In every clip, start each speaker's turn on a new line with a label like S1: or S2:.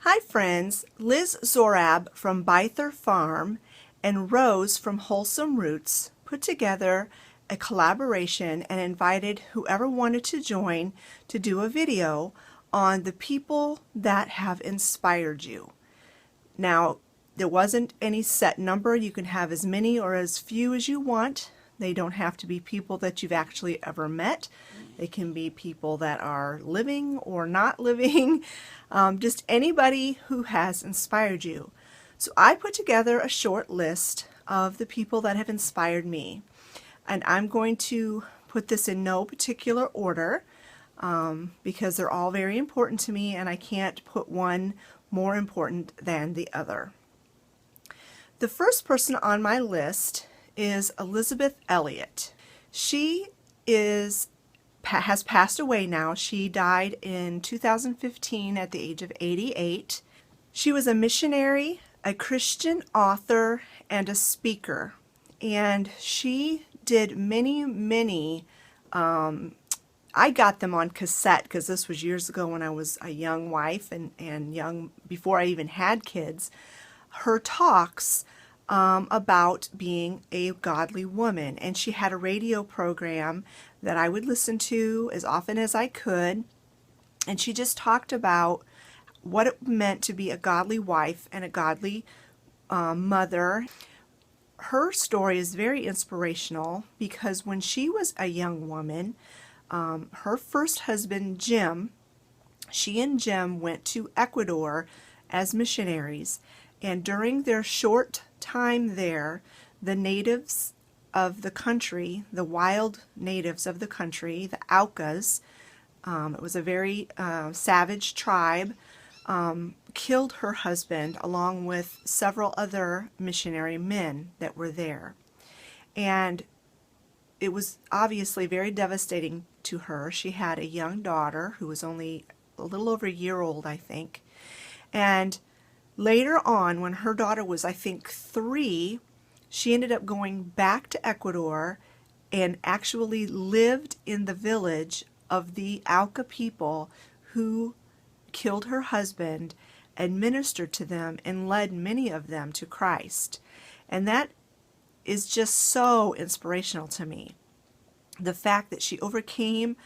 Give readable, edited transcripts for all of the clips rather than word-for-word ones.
S1: Hi friends, Liz Zorab from Byther Farm and Rose from Wholesome Roots put together a collaboration and invited whoever wanted to join to do a video on the people that have inspired you. Now, there wasn't any set number. You can have as many or as few as you want. They don't have to be people that you've actually ever met. They can be people that are living or not living, just anybody who has inspired you. So I put together a short list of the people that have inspired me. And I'm going to put this in no particular order because they're all very important to me and I can't put one more important than the other. The first person on my list is Elizabeth Elliot. She has passed away now. She died in 2015 at the age of 88. She was a missionary, a Christian author, and a speaker. And she did many, I got them on cassette because this was years ago when I was a young wife and young, before I even had kids. Her talks about being a godly woman, and she had a radio program that I would listen to as often as I could, and she just talked about what it meant to be a godly wife and a godly mother. Her story is very inspirational because when she was a young woman, her first husband Jim, she and Jim went to Ecuador as missionaries, and during their short time there, the natives of the country, the wild natives of the country, the Aucas, it was a very savage tribe, killed her husband along with several other missionary men that were there. And it was obviously very devastating to her. She had a young daughter who was only a little over a year old, I think. And later on, when her daughter was, I think, 3, she ended up going back to Ecuador and actually lived in the village of the Auca people who killed her husband and ministered to them and led many of them to Christ. And that is just so inspirational to me. The fact that she overcame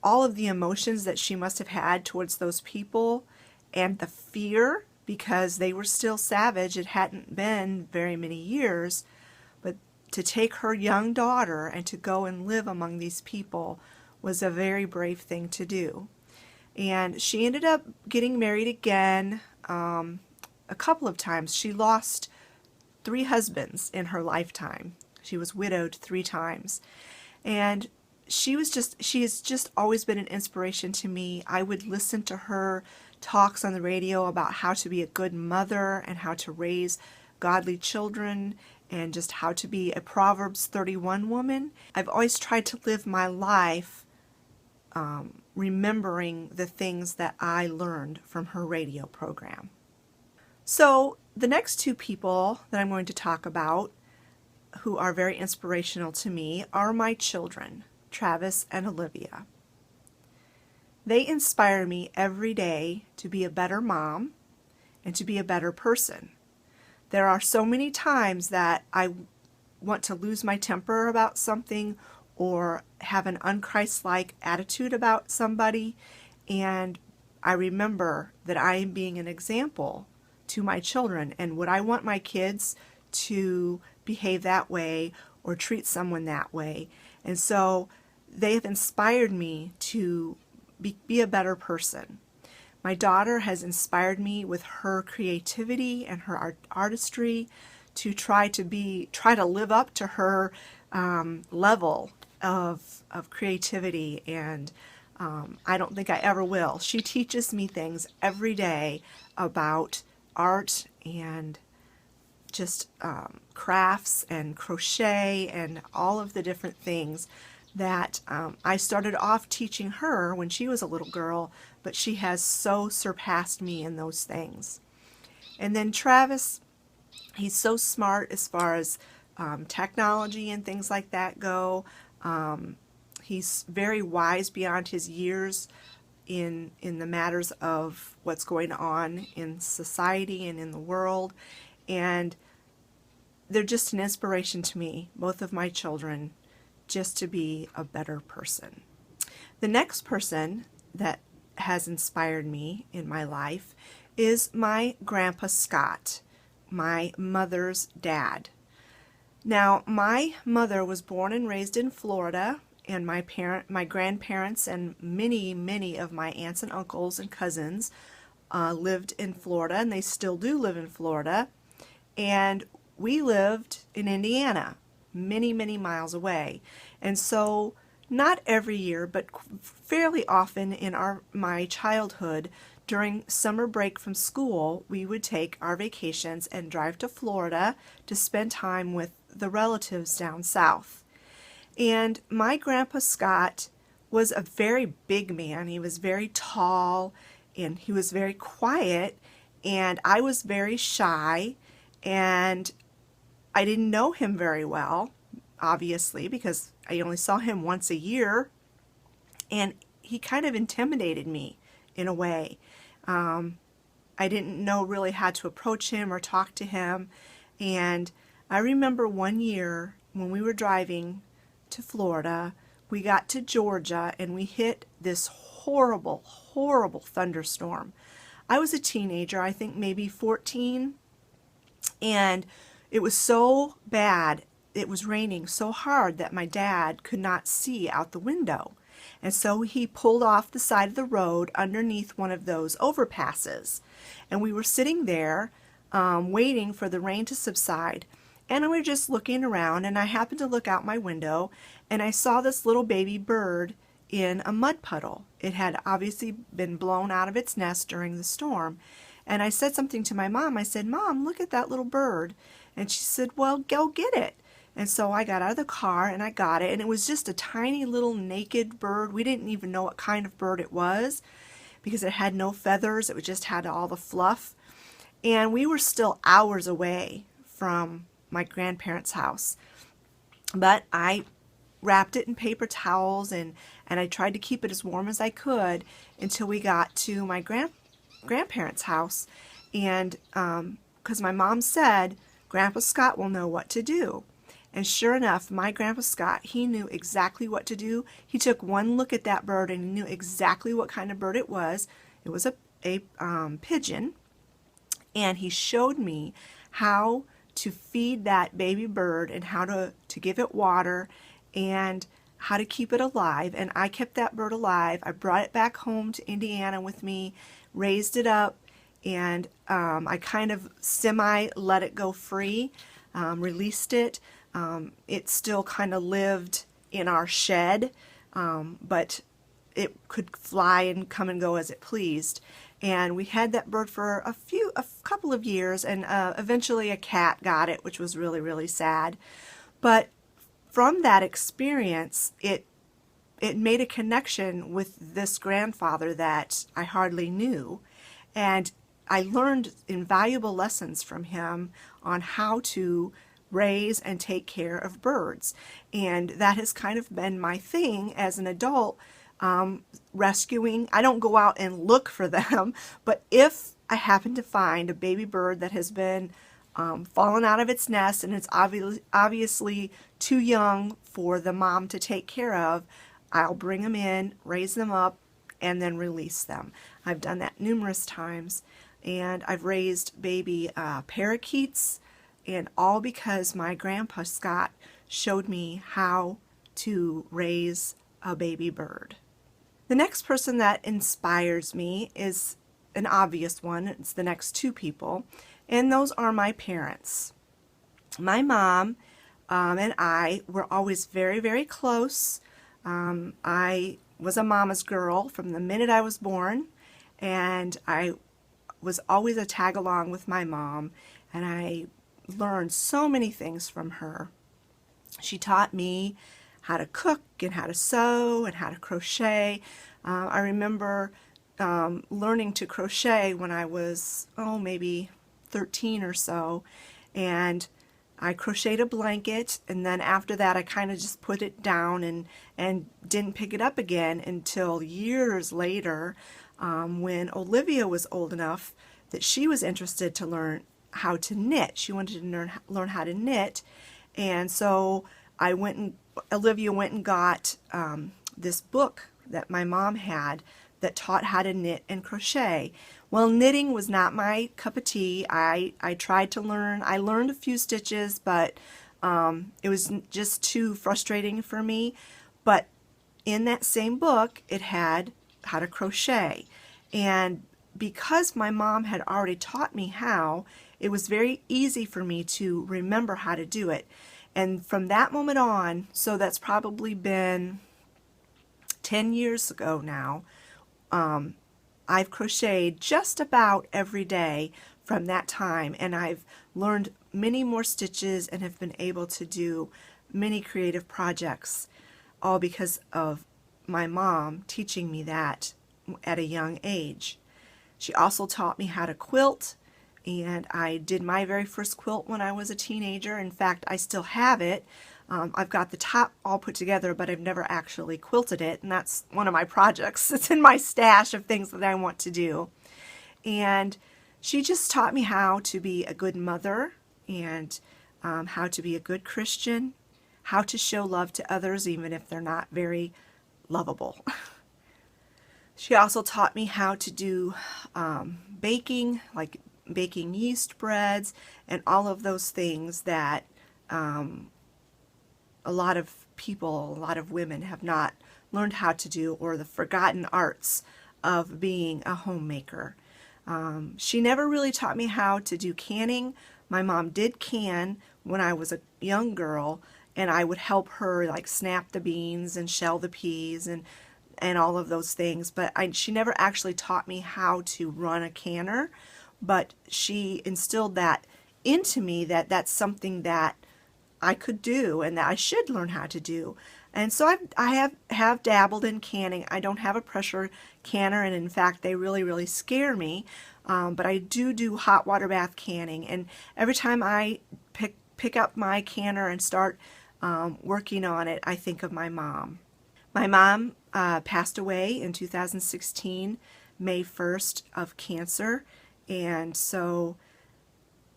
S1: all of the emotions that she must have had towards those people and the fear, because they were still savage. It hadn't been very many years, but to take her young daughter and to go and live among these people was a very brave thing to do. And she ended up getting married again a couple of times. She lost 3 husbands in her lifetime. She was widowed 3 times. And she has just always been an inspiration to me. I would listen to her talks on the radio about how to be a good mother and how to raise godly children and just how to be a Proverbs 31 woman. I've always tried to live my life remembering the things that I learned from her radio program. So the next 2 people that I'm going to talk about who are very inspirational to me are my children, Travis and Olivia. They inspire me every day to be a better mom and to be a better person. There are so many times that I want to lose my temper about something or have an unchristlike attitude about somebody, and I remember that I am being an example to my children, and would I want my kids to behave that way or treat someone that way? And so they have inspired me to be a better person. My daughter has inspired me with her creativity and her artistry to try to live up to her level of creativity, and I don't think I ever will. She teaches me things every day about art and just crafts and crochet and all of the different things that I started off teaching her when she was a little girl, but she has so surpassed me in those things. And then Travis, he's so smart as far as technology and things like that go. He's very wise beyond his years, in the matters of what's going on in society and in the world. And they're just an inspiration to me, both of my children, just to be a better person. The next person that has inspired me in my life is my Grandpa Scott, my mother's dad. Now, my mother was born and raised in Florida, and my grandparents and many of my aunts and uncles and cousins lived in Florida, and they still do live in Florida. And we lived in Indiana, many miles away. And so not every year, but fairly often in my childhood, during summer break from school, we would take our vacations and drive to Florida to spend time with the relatives down south. And my Grandpa Scott was a very big man. He was very tall, and he was very quiet, and I was very shy, and I didn't know him very well, obviously, because I only saw him once a year, and he kind of intimidated me in a way. I didn't know really how to approach him or talk to him, and I remember one year when we were driving to Florida, we got to Georgia and we hit this horrible thunderstorm. I was a teenager, I think maybe 14, and it was so bad. It was raining so hard that my dad could not see out the window. And so he pulled off the side of the road underneath one of those overpasses. And we were sitting there waiting for the rain to subside. And we were just looking around, and I happened to look out my window, and I saw this little baby bird in a mud puddle. It had obviously been blown out of its nest during the storm. And I said something to my mom. I said, "Mom, look at that little bird." And she said, "Well, go get it." And so I got out of the car and I got it, and it was just a tiny little naked bird. We didn't even know what kind of bird it was because it had no feathers. It just had all the fluff. And we were still hours away from my grandparents' house. But I wrapped it in paper towels, and I tried to keep it as warm as I could until we got to my grandparents' house. And because my mom said, "Grandpa Scott will know what to do." And sure enough, my Grandpa Scott, he knew exactly what to do. He took one look at that bird and he knew exactly what kind of bird it was. It was a pigeon. And he showed me how to feed that baby bird and how to give it water and how to keep it alive. And I kept that bird alive. I brought it back home to Indiana with me, raised it up, and I kind of semi let it go free, released it. It still kind of lived in our shed, but it could fly and come and go as it pleased. And we had that bird for a couple of years, and eventually a cat got it, which was really sad. But from that experience, it made a connection with this grandfather that I hardly knew, and I learned invaluable lessons from him on how to raise and take care of birds. And that has kind of been my thing as an adult, rescuing. I don't go out and look for them, but if I happen to find a baby bird that has been fallen out of its nest and it's obviously too young for the mom to take care of, I'll bring them in, raise them up, and then release them. I've done that numerous times, and I've raised baby parakeets, and all because my Grandpa Scott showed me how to raise a baby bird. The next person that inspires me is an obvious one. It's the next two people, and those are my parents. My mom and I were always very close. I was a mama's girl from the minute I was born, and I was always a tag along with my mom, and I learned so many things from her. She taught me how to cook and how to sew and how to crochet. I remember learning to crochet when I was, maybe 13 or so, and I crocheted a blanket, and then after that I kind of just put it down and didn't pick it up again until years later, when Olivia was old enough that she was interested to learn how to knit. She wanted to learn how to knit, and so Olivia went and got this book that my mom had that taught how to knit and crochet. Well, knitting was not my cup of tea. I tried to learn. I learned a few stitches, but it was just too frustrating for me. But in that same book, it had how to crochet. And because my mom had already taught me how, it was very easy for me to remember how to do it. And from that moment on, so that's probably been 10 years ago now, I've crocheted just about every day from that time, and I've learned many more stitches and have been able to do many creative projects, all because of my mom teaching me that at a young age. She also taught me how to quilt, and I did my very first quilt when I was a teenager. In fact, I still have it. I've got the top all put together, but I've never actually quilted it, and that's one of my projects. It's in my stash of things that I want to do. And she just taught me how to be a good mother, and how to be a good Christian, how to show love to others even if they're not very lovable. She also taught me how to do baking, like baking yeast breads and all of those things that a lot of people, a lot of women have not learned how to do, or the forgotten arts of being a homemaker. She never really taught me how to do canning. My mom did can when I was a young girl, and I would help her like snap the beans and shell the peas and all of those things, but she never actually taught me how to run a canner. But she instilled that into me, that that's something that I could do and that I should learn how to do. And so I have dabbled in canning. I don't have a pressure canner, and in fact they really scare me. But I do hot water bath canning, and every time I pick up my canner and start working on it, I think of my mom. My mom passed away in 2016, May 1st, of cancer, and so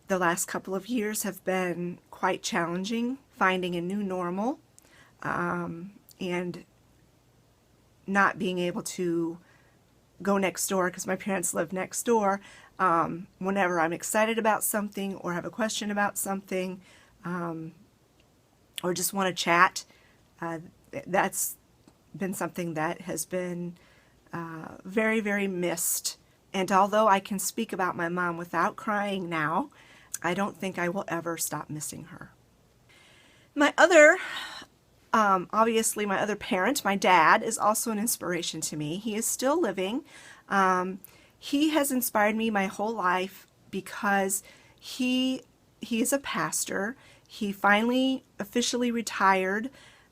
S1: the last couple of years have been quite challenging, finding a new normal, and not being able to go next door, because my parents live next door. Whenever I'm excited about something or have a question about something, or just want to chat, that's been something that has been very missed. And although I can speak about my mom without crying now, I don't think I will ever stop missing her. My other, obviously my other parent, my dad, is also an inspiration to me. He is still living. He has inspired me my whole life because he is a pastor. He finally officially retired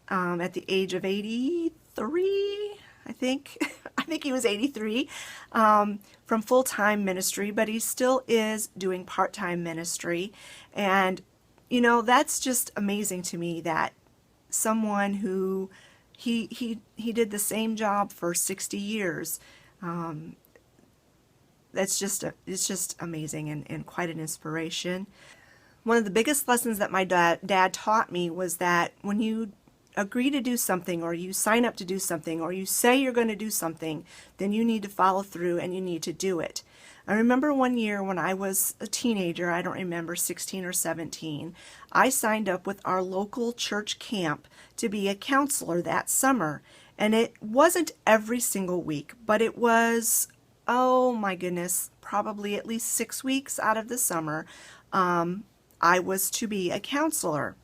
S1: at the age of 83, I think. I think he was 83, from full-time ministry, but he still is doing part-time ministry. And, you know, that's just amazing to me that someone who, he did the same job for 60 years. It's just amazing and quite an inspiration. One of the biggest lessons that my dad taught me was that when you agree to do something, or you sign up to do something, or you say you're going to do something, then you need to follow through and you need to do it. I remember one year when I was a teenager, I don't remember, 16 or 17, I signed up with our local church camp to be a counselor that summer. And it wasn't every single week, but it was, oh my goodness, probably at least 6 weeks out of the summer, I was to be a counselor.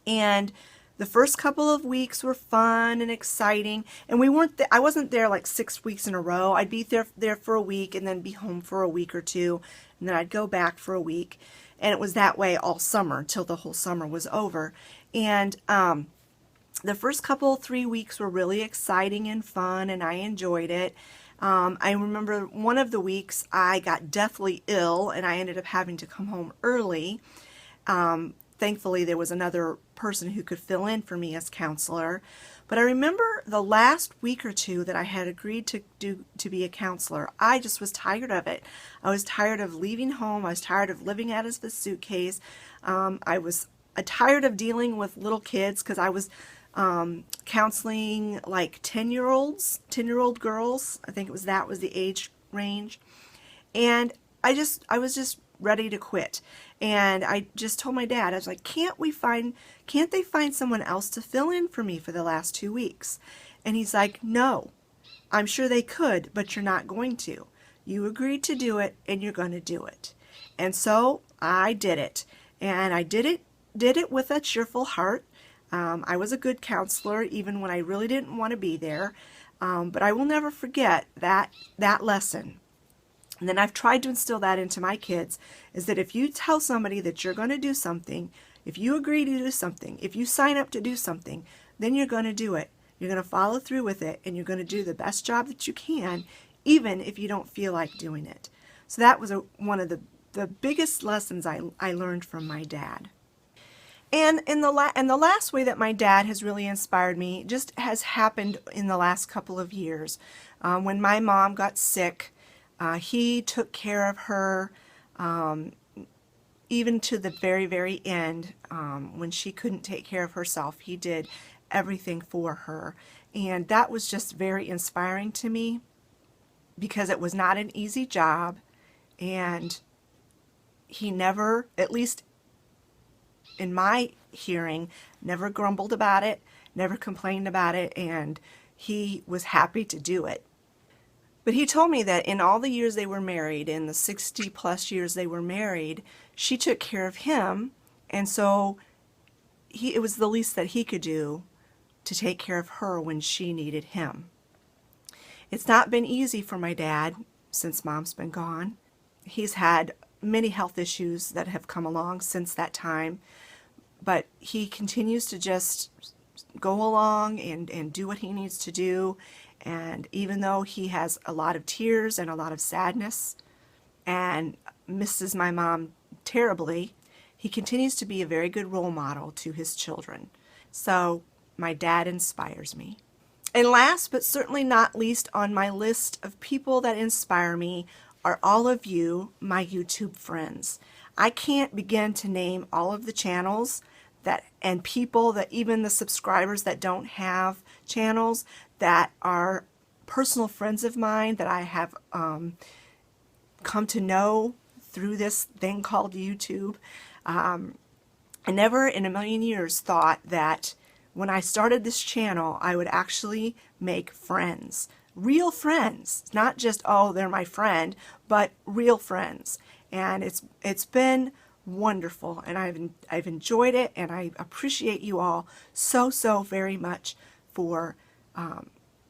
S1: And the first couple of weeks were fun and exciting, and I wasn't there like 6 weeks in a row. I'd be there for a week and then be home for a week or two, and then I'd go back for a week, and it was that way all summer till the whole summer was over. And the first couple 3 weeks were really exciting and fun, and I enjoyed it. I remember one of the weeks I got deathly ill, and I ended up having to come home early. thankfully there was another person who could fill in for me as counselor. But I remember the last week or two that I had agreed to be a counselor, I just was tired of it. I was tired of leaving home. I was tired of living out of the suitcase. I was tired of dealing with little kids, because I was counseling like 10-year-old girls. I think that was the age range. And I was just ready to quit. And I just told my dad, I was like, can't they find someone else to fill in for me for the last 2 weeks? And he's like, no, I'm sure they could, but you're not going to. You agreed to do it, and you're going to do it. And so I did it. And I did it with a cheerful heart. I was a good counselor, even when I really didn't want to be there. But I will never forget that lesson. And then I've tried to instill that into my kids, is that if you tell somebody that you're going to do something, if you agree to do something, if you sign up to do something, then you're going to do it. You're going to follow through with it, and you're going to do the best job that you can, even if you don't feel like doing it. So that was one of the biggest lessons I learned from my dad. And the last way that my dad has really inspired me just has happened in the last couple of years. When my mom got sick, he took care of her even to the very, very end. When she couldn't take care of herself, he did everything for her. And that was just very inspiring to me, because it was not an easy job, and he never, at least in my hearing, never grumbled about it, never complained about it, and he was happy to do it. But he told me that in all the years they were married, in the 60 plus years they were married, she took care of him, and so it was the least that he could do to take care of her when she needed him. It's not been easy for my dad since Mom's been gone. He's had many health issues that have come along since that time, but he continues to just go along and do what he needs to do. And even though he has a lot of tears and a lot of sadness and misses my mom terribly, he continues to be a very good role model to his children. So my dad inspires me. And last but certainly not least on my list of people that inspire me are all of you, my YouTube friends. I can't begin to name all of the channels and people, that even the subscribers that don't have channels, that are personal friends of mine that I have come to know through this thing called YouTube. I never in a million years thought that when I started this channel I would actually make friends. Real friends, not just, oh, they're my friend, but real friends. And it's been wonderful, and I've enjoyed it, and I appreciate you all so very much for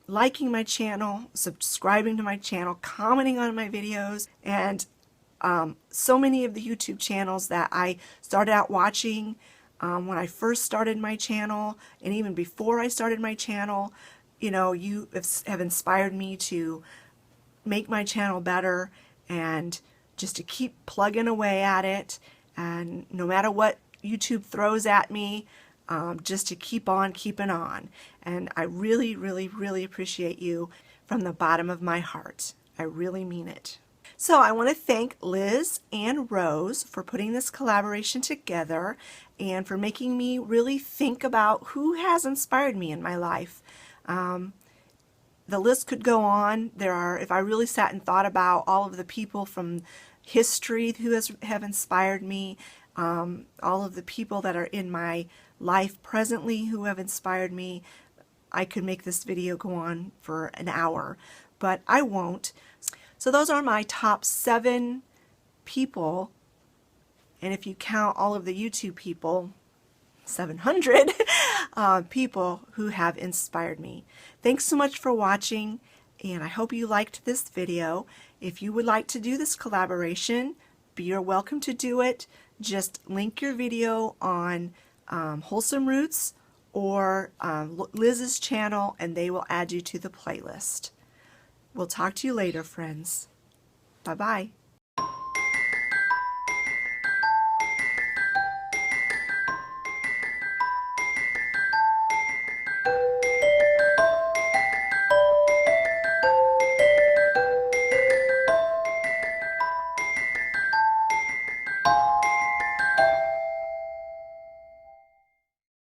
S1: liking my channel, subscribing to my channel, commenting on my videos, and so many of the YouTube channels that I started out watching when I first started my channel, and even before I started my channel. You know, you have inspired me to make my channel better, and just to keep plugging away at it, and no matter what YouTube throws at me, just to keep on keeping on. And I really appreciate you from the bottom of my heart. I really mean it. So I want to thank Liz and Rose for putting this collaboration together, and for making me really think about who has inspired me in my life. The list could go on. If I really sat and thought about all of the people from history who have inspired me, all of the people that are in my life presently who have inspired me, I could make this video go on for an hour, but I won't. So those are my top 7 people, and if you count all of the YouTube people, 700 people who have inspired me. Thanks so much for watching, and I hope you liked this video. If you would like to do this collaboration, you're welcome to do it. Just link your video on Wholesome Roots or Liz's channel, and they will add you to the playlist. We'll talk to you later, friends. Bye-bye.